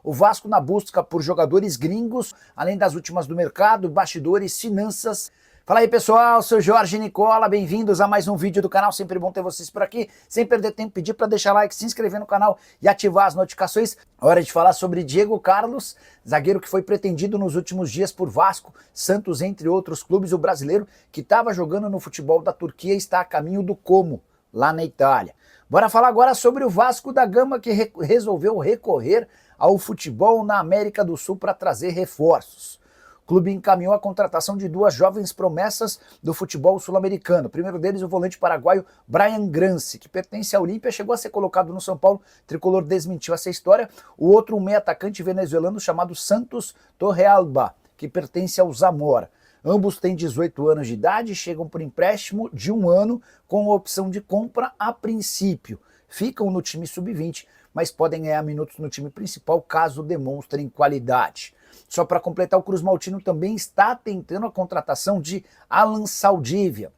O Vasco na busca por jogadores gringos, além das últimas do mercado, bastidores, finanças. Fala aí pessoal, sou Jorge Nicola, bem-vindos a mais um vídeo do canal, sempre bom ter vocês por aqui. Sem perder tempo, pedir para deixar like, se inscrever no canal e ativar as notificações. Hora de falar sobre Diego Carlos, zagueiro que foi pretendido nos últimos dias por Vasco, Santos, entre outros clubes. O brasileiro que estava jogando no futebol da Turquia está a caminho do Como, lá na Itália. Bora falar agora sobre o Vasco da Gama, que resolveu recorrer ao futebol na América do Sul para trazer reforços. O clube encaminhou a contratação de duas jovens promessas do futebol sul-americano. O primeiro deles, o volante paraguaio Brian Grance, que pertence à Olímpia, chegou a ser colocado no São Paulo. O tricolor desmentiu essa história. O outro, um meio-atacante venezuelano chamado Santos Torrealba, que pertence ao Zamora. Ambos têm 18 anos de idade e chegam por empréstimo de 1 ano com opção de compra a princípio. Ficam no time sub-20, mas podem ganhar minutos no time principal caso demonstrem qualidade. Só para completar, o Cruz Maltino também está tentando a contratação de Alan Saldívia,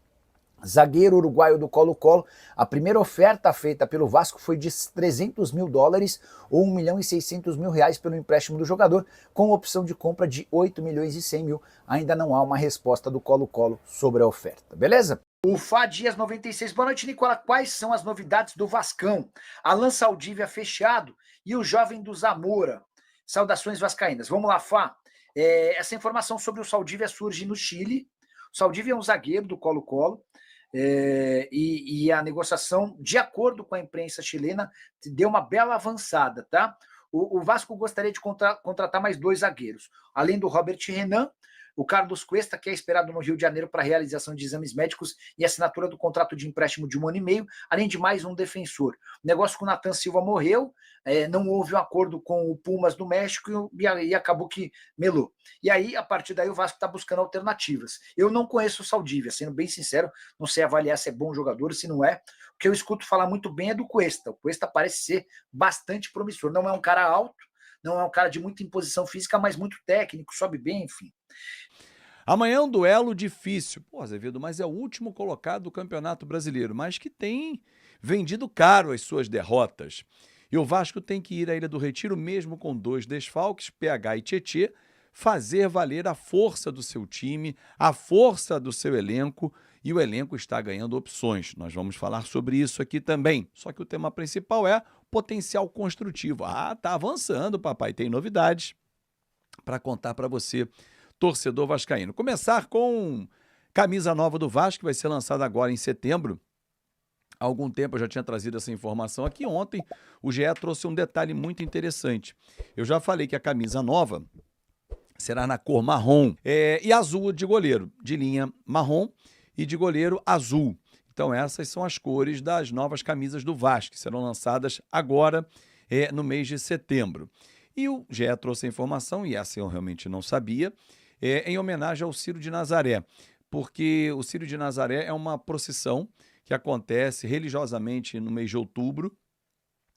zagueiro uruguaio do Colo-Colo. A primeira oferta feita pelo Vasco foi de $300 mil ou R$ 1.600.000 pelo empréstimo do jogador, com opção de compra de R$ 8.100.000. Ainda não há uma resposta do Colo-Colo sobre a oferta, beleza? O Fá Dias 96, boa noite, Nicola. Quais são as novidades do Vascão? Alan Saldívia fechado e o jovem do Zamora. Saudações vascaínas. Vamos lá, Fá. Essa informação sobre o Saldívia surge no Chile. O Saldívia é um zagueiro do Colo-Colo. E a negociação, de acordo com a imprensa chilena, deu uma bela avançada, tá? O Vasco gostaria de contratar mais 2 zagueiros, além do Robert Renan, o Carlos Cuesta, que é esperado no Rio de Janeiro para realização de exames médicos e assinatura do contrato de empréstimo de 1 ano e meio, além de mais um defensor. O negócio com o Nathan Silva morreu, não houve um acordo com o Pumas do México e acabou que melou. E aí, a partir daí, o Vasco está buscando alternativas. Eu não conheço o Saldívia, sendo bem sincero, não sei avaliar se é bom jogador, se não é. O que eu escuto falar muito bem é do Cuesta. O Cuesta parece ser bastante promissor. Não é um cara alto, não é um cara de muita imposição física, mas muito técnico, sobe bem, enfim. Amanhã é um duelo difícil. Pô, Azevedo, mas é o último colocado do Campeonato Brasileiro, mas que tem vendido caro as suas derrotas. E o Vasco tem que ir à Ilha do Retiro, mesmo com 2 desfalques, PH e Tietê, fazer valer a força do seu time, a força do seu elenco, e o elenco está ganhando opções. Nós vamos falar sobre isso aqui também. Só que o tema principal é potencial construtivo. Ah, tá avançando, papai, tem novidades para contar para você, torcedor vascaíno. Começar com camisa nova do Vasco, que vai ser lançada agora em setembro. Há algum tempo eu já tinha trazido essa informação aqui. Ontem o GE trouxe um detalhe muito interessante. Eu já falei que a camisa nova será na cor marrom e azul de goleiro, de linha marrom e de goleiro azul. Então essas são as cores das novas camisas do Vasco, que serão lançadas agora no mês de setembro. E o GE trouxe a informação, e essa eu realmente não sabia, em homenagem ao Círio de Nazaré, porque o Círio de Nazaré é uma procissão que acontece religiosamente no mês de outubro.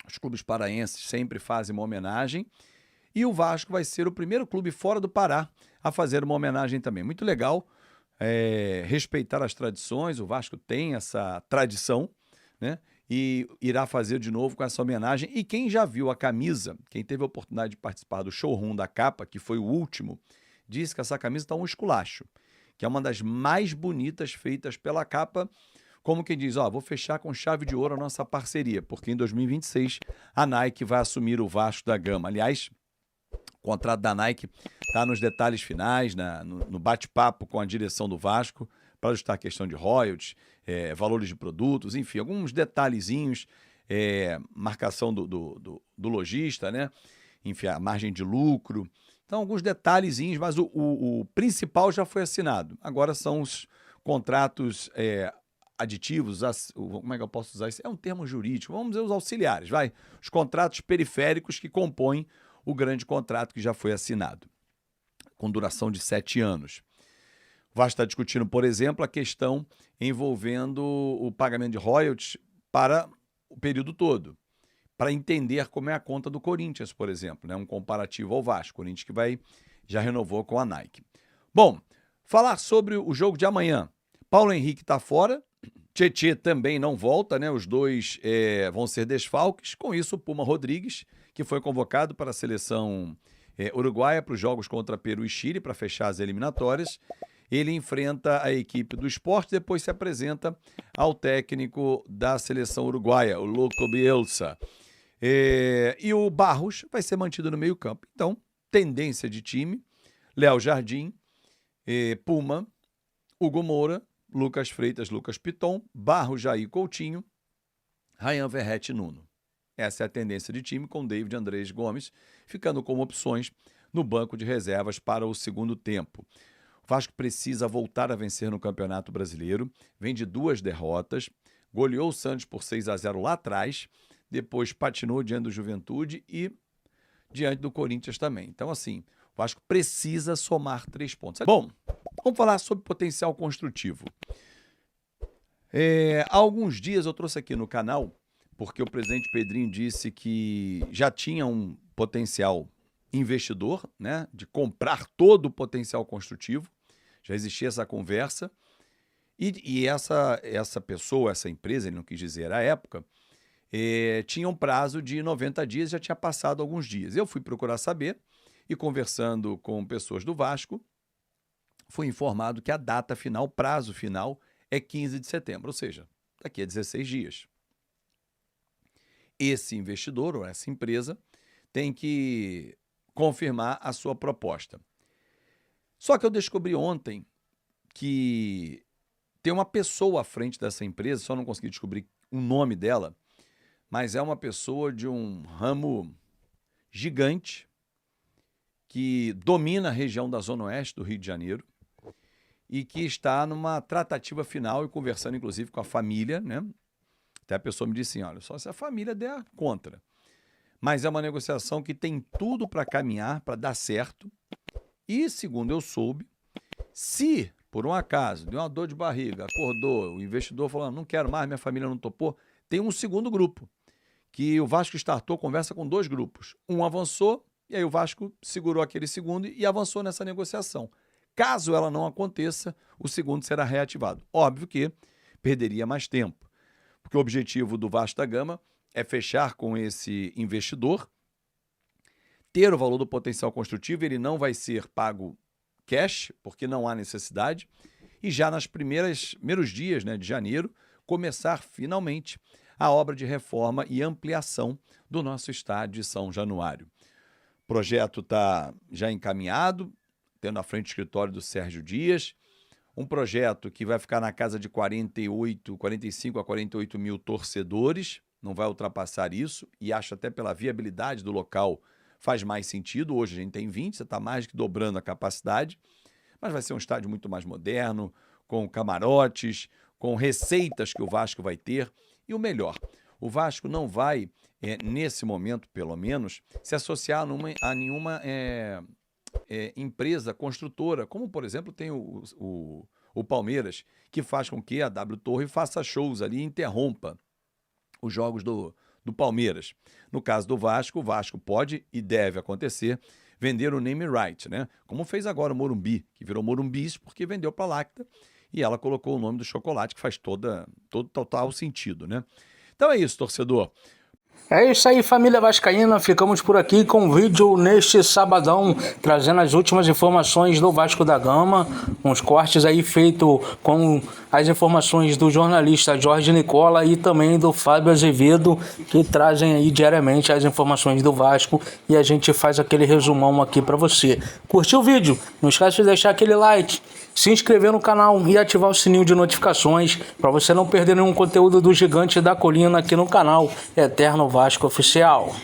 Os clubes paraenses sempre fazem uma homenagem, e o Vasco vai ser o primeiro clube fora do Pará a fazer uma homenagem também. Muito legal, respeitar as tradições, o Vasco tem essa tradição, né? E irá fazer de novo com essa homenagem. E quem já viu a camisa, quem teve a oportunidade de participar do showroom da capa, que foi o último, disse que essa camisa está um esculacho, que é uma das mais bonitas feitas pela capa, como quem diz, vou fechar com chave de ouro a nossa parceria, porque em 2026 a Nike vai assumir o Vasco da Gama. Aliás, o contrato da Nike está nos detalhes finais, no bate-papo com a direção do Vasco, para ajustar a questão de royalties, valores de produtos, enfim, alguns detalhezinhos, marcação do lojista, né? Enfim, a margem de lucro. Então, alguns detalhezinhos, mas o principal já foi assinado. Agora são os contratos aditivos, como é que eu posso usar isso? É um termo jurídico, vamos dizer os auxiliares, vai. Os contratos periféricos que compõem o grande contrato que já foi assinado, com duração de 7 anos. O Vasco está discutindo, por exemplo, a questão envolvendo o pagamento de royalties para o período todo, para entender como é a conta do Corinthians, por exemplo, né? Um comparativo ao Vasco, Corinthians que já renovou com a Nike. Bom, falar sobre o jogo de amanhã. Paulo Henrique está fora, Tietê também não volta, né? Os dois vão ser desfalques. Com isso, o Puma Rodrigues, que foi convocado para a seleção uruguaia para os jogos contra Peru e Chile, para fechar as eliminatórias. Ele enfrenta a equipe do Sport, depois se apresenta ao técnico da seleção uruguaia, o Loco Bielsa. E o Barros vai ser mantido no meio-campo. Então, tendência de time: Léo Jardim, Puma, Hugo Moura, Lucas Freitas, Lucas Piton, Barros, Jair Coutinho, Ryan Verrete, Nuno. Essa é a tendência de time, com David Andrés Gomes ficando como opções no banco de reservas para o segundo tempo. O Vasco precisa voltar a vencer no Campeonato Brasileiro, vem de 2 derrotas, goleou o Santos por 6-0 lá atrás, depois patinou diante do Juventude e diante do Corinthians também. Então, assim, o Vasco precisa somar 3 pontos. Bom, vamos falar sobre potencial construtivo. Há alguns dias eu trouxe aqui no canal, porque o presidente Pedrinho disse que já tinha um potencial investidor, né, de comprar todo o potencial construtivo. Já existia essa conversa. E essa pessoa, essa empresa, ele não quis dizer à época, tinha um prazo de 90 dias, já tinha passado alguns dias. Eu fui procurar saber e, conversando com pessoas do Vasco, fui informado que a data final, prazo final, é 15 de setembro, ou seja, daqui a 16 dias. Esse investidor ou essa empresa tem que confirmar a sua proposta. Só que eu descobri ontem que tem uma pessoa à frente dessa empresa, só não consegui descobrir o nome dela, mas é uma pessoa de um ramo gigante que domina a região da Zona Oeste do Rio de Janeiro e que está numa tratativa final e conversando, inclusive, com a família, né? Até a pessoa me disse assim, olha, só se a família der contra. Mas é uma negociação que tem tudo para caminhar, para dar certo. E, segundo eu soube, se, por um acaso, deu uma dor de barriga, acordou, o investidor falou, não quero mais, minha família não topou, tem um segundo grupo, que o Vasco startou, conversa com 2 grupos. Um avançou, e aí o Vasco segurou aquele segundo e avançou nessa negociação. Caso ela não aconteça, o segundo será reativado. Óbvio que perderia mais tempo, porque o objetivo do Vasco da Gama é fechar com esse investidor, ter o valor do potencial construtivo, ele não vai ser pago cash, porque não há necessidade, e já nos primeiros dias, né, de janeiro, começar finalmente a obra de reforma e ampliação do nosso estádio de São Januário. O projeto está já encaminhado, tendo à frente o escritório do Sérgio Dias, um projeto que vai ficar na casa de 45 a 48 mil torcedores, não vai ultrapassar isso, e acho até pela viabilidade do local faz mais sentido. Hoje a gente tem 20, você está mais que dobrando a capacidade, mas vai ser um estádio muito mais moderno, com camarotes, com receitas que o Vasco vai ter. E o melhor, o Vasco não vai, nesse momento pelo menos, se associar a nenhuma empresa construtora, como por exemplo tem o Palmeiras, que faz com que a W Torre faça shows ali e interrompa os jogos do Palmeiras. No caso do Vasco, o Vasco pode e deve acontecer vender o name right, né? Como fez agora o Morumbi, que virou Morumbis porque vendeu para a Lacta e ela colocou o nome do chocolate, que faz todo total sentido, né? Então é isso, torcedor. É isso aí, família vascaína, ficamos por aqui com o vídeo neste sabadão, trazendo as últimas informações do Vasco da Gama, uns cortes aí feitos com as informações do jornalista Jorge Nicola e também do Fábio Azevedo, que trazem aí diariamente as informações do Vasco e a gente faz aquele resumão aqui para você. Curtiu o vídeo? Não esquece de deixar aquele like, se inscrever no canal e ativar o sininho de notificações para você não perder nenhum conteúdo do Gigante da Colina aqui no canal Eterno Vasco Oficial.